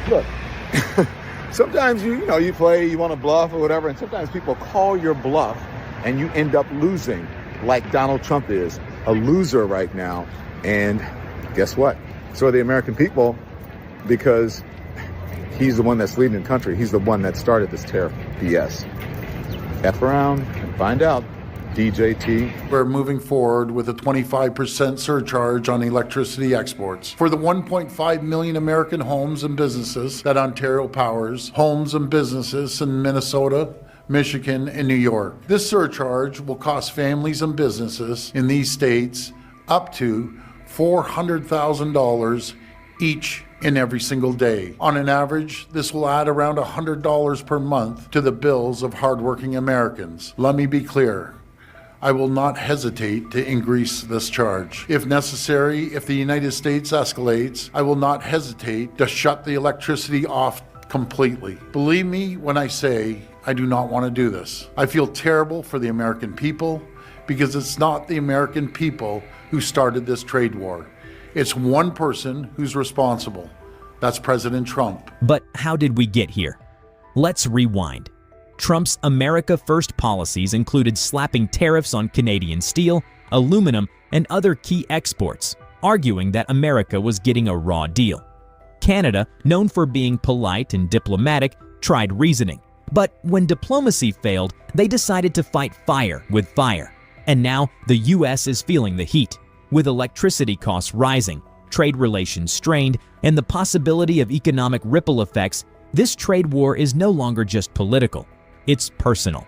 Look, sometimes you play, you want to bluff or whatever, and sometimes people call your bluff and you end up losing, like Donald Trump is a loser right now. And guess what? So are the American people, because he's the one that's leading the country. He's the one that started this tariff BS. F around and find out. DJT. We're moving forward with a 25% surcharge on electricity exports. For the 1.5 million American homes and businesses that Ontario powers, homes and businesses in Minnesota, Michigan, and New York. This surcharge will cost families and businesses in these states up to $400,000 each in every single day. On an average, this will add around $100 per month to the bills of hardworking Americans. Let me be clear. I will not hesitate to increase this charge. If necessary, if the United States escalates, I will not hesitate to shut the electricity off completely. Believe me when I say I do not want to do this. I feel terrible for the American people because it's not the American people who started this trade war. It's one person who's responsible. That's President Trump. But how did we get here? Let's rewind. Trump's America First policies included slapping tariffs on Canadian steel, aluminum, and other key exports, arguing that America was getting a raw deal. Canada, known for being polite and diplomatic, tried reasoning. But when diplomacy failed, they decided to fight fire with fire. And now the U.S. is feeling the heat. With electricity costs rising, trade relations strained, and the possibility of economic ripple effects, this trade war is no longer just political. It's personal.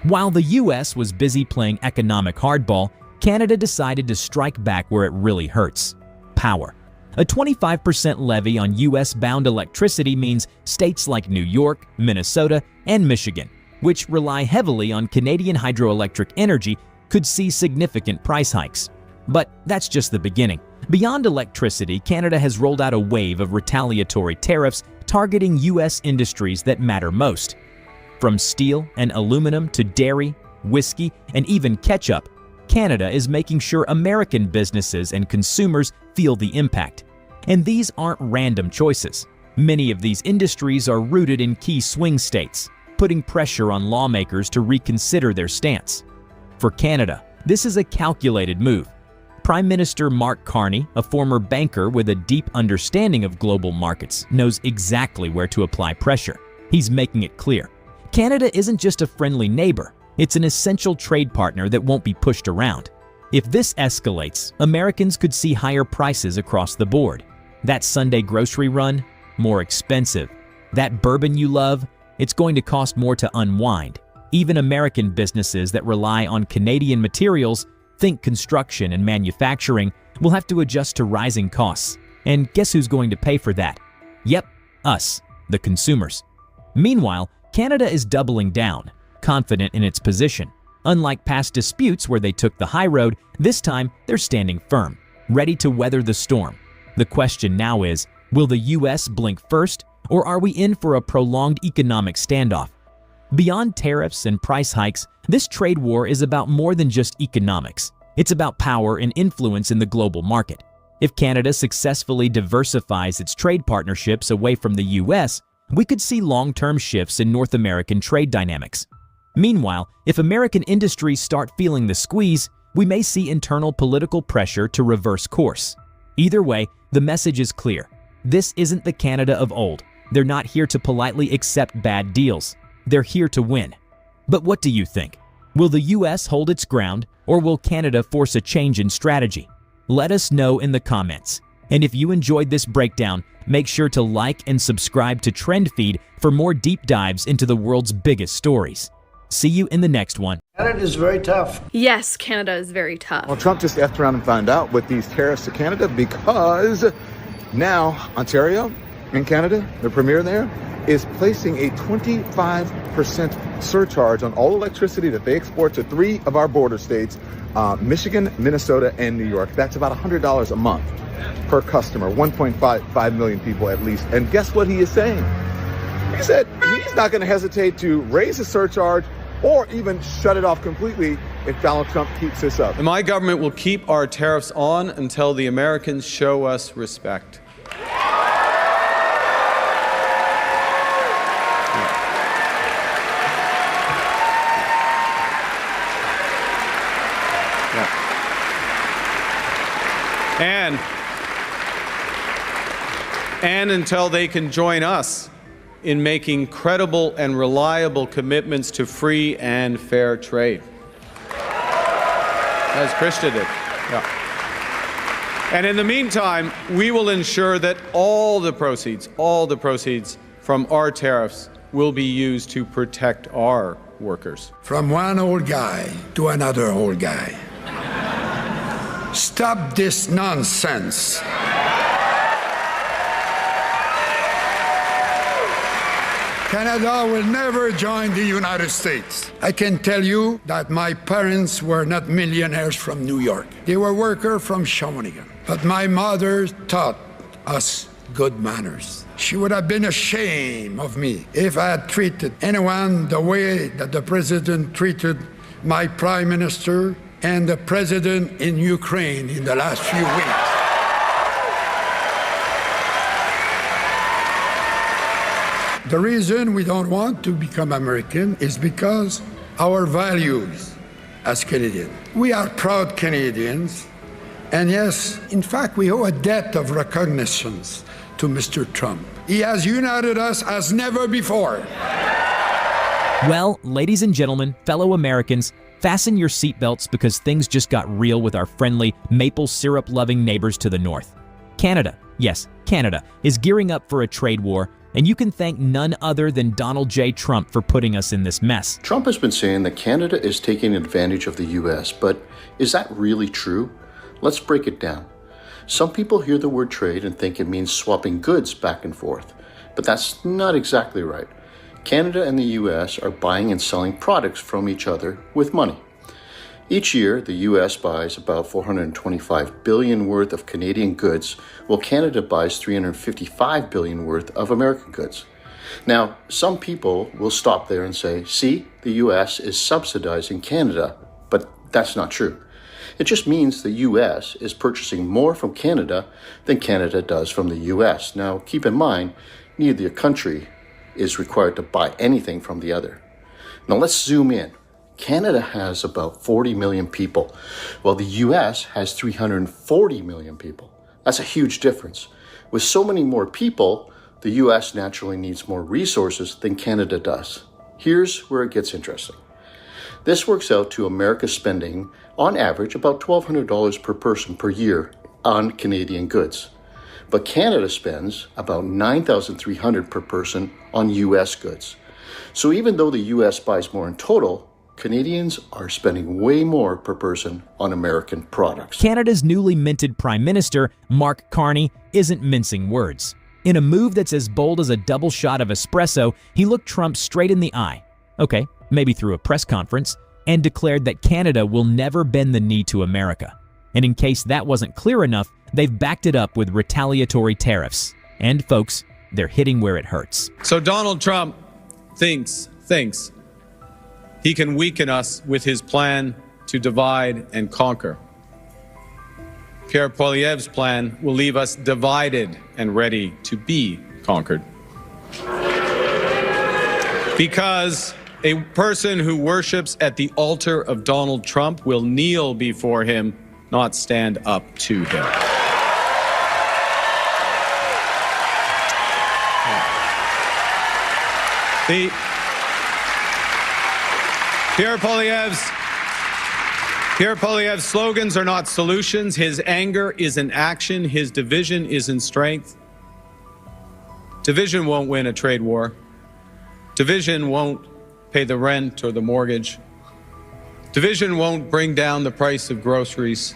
While the U.S. was busy playing economic hardball, Canada decided to strike back where it really hurts: power. A 25% levy on U.S.-bound electricity means states like New York, Minnesota, and Michigan, which rely heavily on Canadian hydroelectric energy, could see significant price hikes. But that's just the beginning. Beyond electricity, Canada has rolled out a wave of retaliatory tariffs targeting U.S. industries that matter most. From steel and aluminum to dairy, whiskey, and even ketchup, Canada is making sure American businesses and consumers feel the impact. And these aren't random choices. Many of these industries are rooted in key swing states, putting pressure on lawmakers to reconsider their stance. For Canada, this is a calculated move. Prime Minister Mark Carney, a former banker with a deep understanding of global markets, knows exactly where to apply pressure. He's making it clear. Canada isn't just a friendly neighbor, it's an essential trade partner that won't be pushed around. If this escalates, Americans could see higher prices across the board. That Sunday grocery run, more expensive. That bourbon you love, it's going to cost more to unwind. Even American businesses that rely on Canadian materials, think construction and manufacturing, will have to adjust to rising costs. And guess who's going to pay for that? Yep, us, the consumers. Meanwhile, Canada is doubling down, confident in its position. Unlike past disputes where they took the high road, this time they're standing firm, ready to weather the storm. The question now is, will the U.S. blink first, or are we in for a prolonged economic standoff? Beyond tariffs and price hikes, this trade war is about more than just economics. It's about power and influence in the global market. If Canada successfully diversifies its trade partnerships away from the U.S., we could see long-term shifts in North American trade dynamics. Meanwhile, if American industries start feeling the squeeze, we may see internal political pressure to reverse course. Either way, the message is clear. This isn't the Canada of old. They're not here to politely accept bad deals. They're here to win. But what do you think? Will the U.S. hold its ground, or will Canada force a change in strategy? Let us know in the comments. And if you enjoyed this breakdown, make sure to like and subscribe to Trend Feed for more deep dives into the world's biggest stories. See you in the next one. Canada is very tough. Yes, Canada is very tough. Well, Trump just effed around and found out with these tariffs to Canada, because now Ontario in Canada, the premier there, is placing a 25% surcharge on all electricity that they export to 3 of our border states, Michigan, Minnesota, and New York. That's about $100 a month per customer, 1.5 million people at least. And guess what he is saying? He said he's not going to hesitate to raise the surcharge or even shut it off completely if Donald Trump keeps this up. And my government will keep our tariffs on until the Americans show us respect. And until they can join us in making credible and reliable commitments to free and fair trade. As Krista did. Yeah. And in the meantime, we will ensure that all the proceeds from our tariffs will be used to protect our workers. From one old guy to another old guy. Stop this nonsense. Canada will never join the United States. I can tell you that my parents were not millionaires from New York. They were workers from Shawinigan. But my mother taught us good manners. She would have been ashamed of me if I had treated anyone the way that the president treated my prime minister and the president in Ukraine in the last few weeks. The reason we don't want to become American is because our values as Canadians. We are proud Canadians, and yes, in fact, we owe a debt of recognition to Mr. Trump. He has united us as never before. Well, ladies and gentlemen, fellow Americans, fasten your seatbelts because things just got real with our friendly, maple syrup-loving neighbors to the north. Canada, yes, Canada, is gearing up for a trade war, and you can thank none other than Donald J. Trump for putting us in this mess. Trump has been saying that Canada is taking advantage of the U.S., but is that really true? Let's break it down. Some people hear the word trade and think it means swapping goods back and forth, but that's not exactly right. Canada and the U.S. are buying and selling products from each other with money. Each year, the U.S. buys about $425 billion worth of Canadian goods, while Canada buys $355 billion worth of American goods. Now, some people will stop there and say, see, the U.S. is subsidizing Canada, but that's not true. It just means the U.S. is purchasing more from Canada than Canada does from the U.S. Now, keep in mind, neither country is required to buy anything from the other. Now, let's zoom in. Canada has about 40 million people, while the U.S. has 340 million people. That's a huge difference. With so many more people, the U.S. naturally needs more resources than Canada does. Here's where it gets interesting. This works out to America spending, on average, about $1,200 per person per year on Canadian goods. But Canada spends about $9,300 per person on U.S. goods. So even though the U.S. buys more in total, Canadians are spending way more per person on American products. Canada's newly minted Prime Minister, Mark Carney, isn't mincing words. In a move that's as bold as a double shot of espresso, he looked Trump straight in the eye. Okay, maybe through a press conference, and declared that Canada will never bend the knee to America. And in case that wasn't clear enough, they've backed it up with retaliatory tariffs. And folks, they're hitting where it hurts. So Donald Trump thinks he can weaken us with his plan to divide and conquer. Pierre Poilievre's plan will leave us divided and ready to be conquered. Because a person who worships at the altar of Donald Trump will kneel before him, not stand up to him. Pierre Poilievre's slogans are not solutions. His anger is in action. His division is in strength. Division won't win a trade war. Division won't pay the rent or the mortgage. Division won't bring down the price of groceries.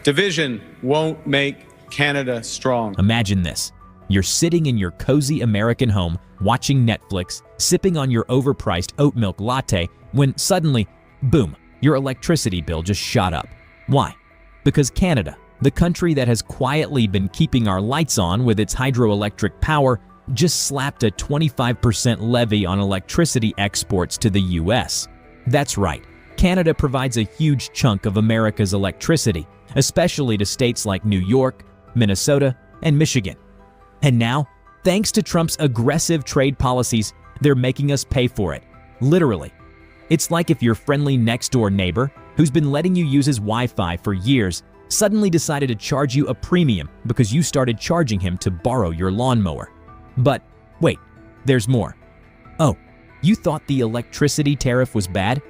Division won't make Canada strong. Imagine this. You're sitting in your cozy American home, watching Netflix, sipping on your overpriced oat milk latte, when suddenly, boom, your electricity bill just shot up. Why? Because Canada, the country that has quietly been keeping our lights on with its hydroelectric power, just slapped a 25% levy on electricity exports to the US. That's right, Canada provides a huge chunk of America's electricity, especially to states like New York, Minnesota, and Michigan. And now, thanks to Trump's aggressive trade policies, they're making us pay for it. Literally. It's like if your friendly next-door neighbor, who's been letting you use his Wi-Fi for years, suddenly decided to charge you a premium because you started charging him to borrow your lawnmower. But wait, there's more. Oh, you thought the electricity tariff was bad?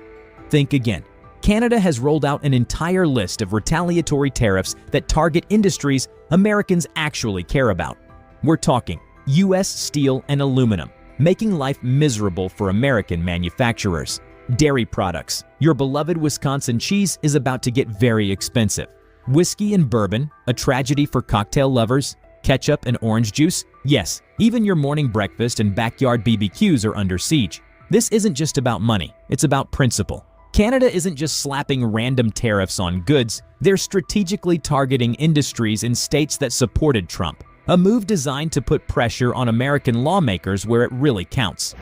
Think again. Canada has rolled out an entire list of retaliatory tariffs that target industries Americans actually care about. We're talking U.S. steel and aluminum, making life miserable for American manufacturers. Dairy products. Your beloved Wisconsin cheese is about to get very expensive. Whiskey and bourbon, a tragedy for cocktail lovers. Ketchup and orange juice. Yes, even your morning breakfast and backyard BBQs are under siege. This isn't just about money, it's about principle. Canada isn't just slapping random tariffs on goods, they're strategically targeting industries in states that supported Trump, a move designed to put pressure on American lawmakers where it really counts.